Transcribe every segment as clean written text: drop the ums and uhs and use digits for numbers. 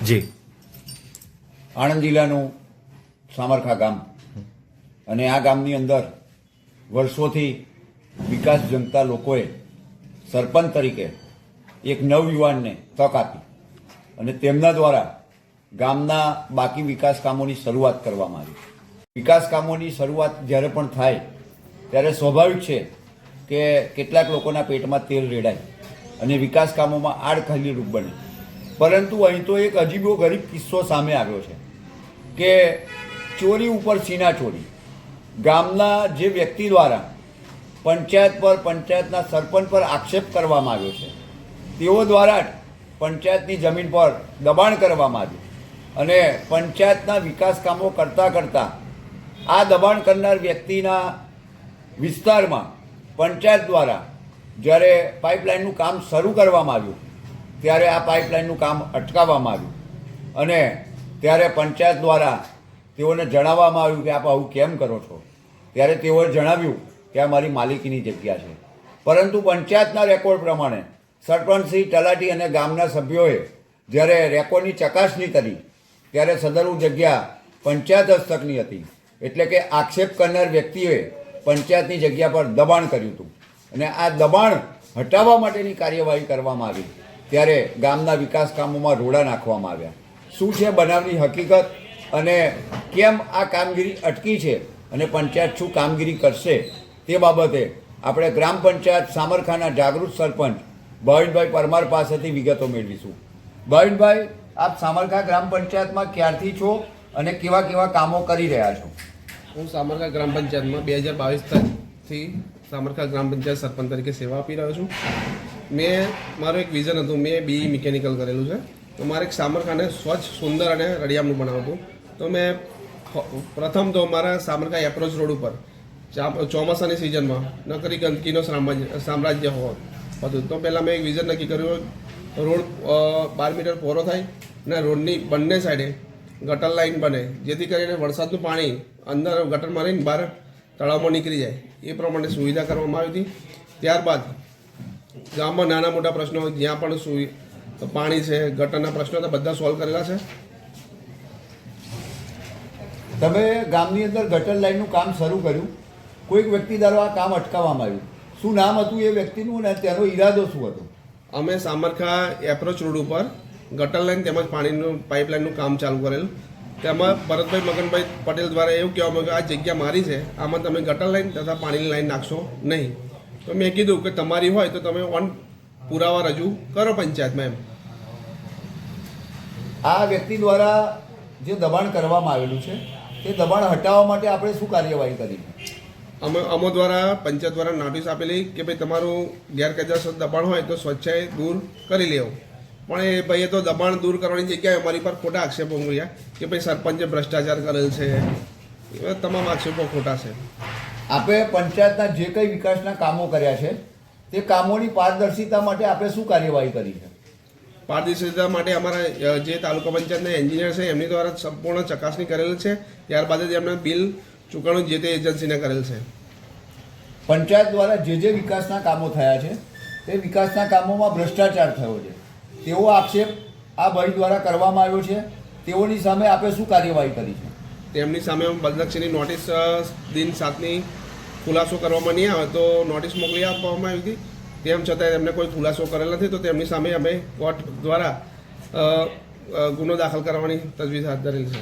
જી આણંદ જિલ્લાનું સામરખા ગામ અને આ ગામની અંદર વર્ષોથી વિકાસ જંગતા લોકોએ સરપંચ તરીકે એક નવયુવાનને તક આપી અને તેમના દ્વારા ગામના બાકી વિકાસ કામોની શરૂઆત કરવામાં આવી. વિકાસ કામોની શરૂઆત જ્યારે પણ થાય ત્યારે સ્વાભાવિક છે કે કેટલાક લોકોના પેટમાં તેલ રેડાય અને વિકાસ કામોમાં આડખાલી રૂપ બને. પરંતુ અહીં તો એક અજીબો ગરીબ કિસ્સો સામે આવ્યો છે કે ચોરી ઉપર સીના ચોરી. ગામના જે વ્યક્તિ દ્વારા પંચાયત પર, પંચાયતના સરપંચ પર આક્ષેપ કરવામાં આવ્યો છે, તેઓ દ્વારા જ પંચાયતની જમીન પર દબાણ કરવામાં આવ્યું અને પંચાયતના વિકાસ કામો કરતાં કરતાં આ દબાણ કરનાર વ્યક્તિના વિસ્તારમાં પંચાયત દ્વારા જ્યારે પાઇપલાઇનનું કામ શરૂ કરવામાં આવ્યું ત્યારે આ પાઇપલાઇનનું કામ અટકાવવામાં આવ્યું અને ત્યારે પંચાયત દ્વારા તેઓને જણાવવામાં આવ્યું કે આપ આવું કેમ કરો છો. ત્યારે તેઓએ જણાવ્યું કે આ મારી માલિકીની જગ્યા છે. પરંતુ પંચાયતના રેકોર્ડ પ્રમાણે સરપંચશ્રી, તલાટી અને ગામના સભ્યોએ જ્યારે રેકોર્ડની ચકાસણી કરી ત્યારે સદરુ જગ્યા પંચાયત હસ્તકની હતી. એટલે કે આક્ષેપ કરનાર વ્યક્તિએ પંચાયતની જગ્યા પર દબાણ કર્યું હતું અને આ દબાણ હટાવવા માટેની કાર્યવાહી કરવામાં આવી. ત્યારે ગામના વિકાસ કામોમાં રોડા નાખવામાં આવ્યા. શું છે બનાવની હકીકત અને કેમ આ કામગીરી અટકી છે અને પંચાયત શું કામગીરી કરશે તે બાબતે આપણે ગ્રામ પંચાયત સામરખાના જાગૃત સરપંચ ભાવિનભાઈ પરમાર પાસેથી વિગતો મેળવીશું. ભાવિનભાઈ, આપ સામરખા ગ્રામ પંચાયતમાં ક્યારથી છો અને કેવા કેવા કામો કરી રહ્યા છો? હું સામરખા ગ્રામ પંચાયતમાં 2022થી સામરખા ગ્રામ પંચાયત સરપંચ તરીકે સેવા આપી રહ્યો છું. મારું એક વિઝન હતું, મેં BE મિકેનિકલ કરેલું છે, તો મારે એક સામરખાને સ્વચ્છ, સુંદર અને રળિયામણું બનાવતું. તો મેં પ્રથમ તો મારા સામરખા એપ્રોચ રોડ ઉપર ચોમાસાની સિઝનમાં નકરી ગંદકીનો સામ્રાજ્ય હતું. તો પહેલાં મેં એક વિઝન નક્કી કર્યું, રોડ 12 મીટર પહોળો થાય અને રોડની બંને સાઈડે ગટર લાઇન બને, જેથી કરીને વરસાદનું પાણી અંદર ગટરમાં રહીને બહાર તળાવમાં નીકળી જાય. એ પ્રમાણે સુવિધા કરવામાં આવી હતી. ત્યારબાદ ગામમાં નાના મોટા પ્રશ્નો જ્યાં પણ પાણી છે, ગટરના પ્રશ્નો તો બધા સોલ્વ કરેલા છે. તમે ગામની અંદર ગટર લાઇનનું કામ શરૂ કર્યું, કોઈક વ્યક્તિ દ્વારા આ કામ અટકાવવામાં આવ્યું. શું નામ હતું એ વ્યક્તિનું અને તેનો ઈરાદો શું હતો? અમે સામરખા એપ્રોચ રોડ ઉપર ગટર લાઇન તેમજ પાણીનું પાઇપલાઇનનું કામ ચાલુ કરેલું. તેમાં ભરતભાઈ મગનભાઈ પટેલ દ્વારા એવું કહેવામાં આવ્યું કે આ જગ્યા મારી છે, આમાં તમે ગટર લાઇન તથા પાણીની લાઇન નાખશો નહીં. તો મેં કીધું કે તમારી હોય તો તમે પુરાવા રજૂ કરો પંચાયતમાં. એમ આ વ્યક્તિ દ્વારા જે દબાણ કરવામાં આવેલું છે તે દબાણ હટાવવા માટે આપણે શું કાર્યવાહી કરી? અમો દ્વારા પંચાયત દ્વારા નોટિસ આપેલી કે ભાઈ તમારું ગેરકાયદેસર દબાણ હોય તો સ્વચ્છાએ દૂર કરી લેવું. પણ એ ભાઈએ તો દબાણ દૂર કરવાની જગ્યાએ અમારી પર ખોટા આક્ષેપો મૂક્યા કે ભાઈ સરપંચે ભ્રષ્ટાચાર કરેલ છે. એ તમામ આક્ષેપો ખોટા છે. આપણે પંચાયતના જે કંઈ વિકાસના કામો કર્યા છે તે કામોની પારદર્શિતા માટે આપણે શું કાર્યવાહી કરી છે? પારદર્શિતા માટે અમારા જે તાલુકા પંચાયતના એન્જિનિયર છે એમની દ્વારા સંપૂર્ણ ચકાસણી કરેલ છે. ત્યારબાદ જ એમના બિલ ચૂકવણું જે તે એજન્સીને કરેલ છે. પંચાયત દ્વારા જે વિકાસના કામો થયા છે તે વિકાસના કામોમાં ભ્રષ્ટાચાર થયો છે તેવો આક્ષેપ આ ભાઈ દ્વારા કરવામાં આવ્યો છે. તેઓની સામે આપણે શું કાર્યવાહી કરી છે? તેમની સામે બદનક્ષીની નોટિસ દિન 7ની ખુલાસો કરવામાં નહીં આવે તો નોટિસ મોકલી આપવામાં આવી હતી. તેમ છતાં એમને કોઈ ખુલાસો કરેલ નથી, તો તેમની સામે અમે કોર્ટ દ્વારા ગુનો દાખલ કરવાની તજવીજ હાથ ધરેલી છે.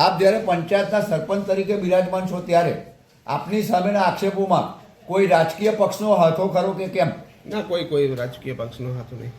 આપ જ્યારે પંચાયતના સરપંચ તરીકે બિરાજમાન છો ત્યારે આપની સામેના આક્ષેપોમાં કોઈ રાજકીય પક્ષનો હાથો ખરો કે કેમ? ના, કોઈ રાજકીય પક્ષનો હાથો નહીં.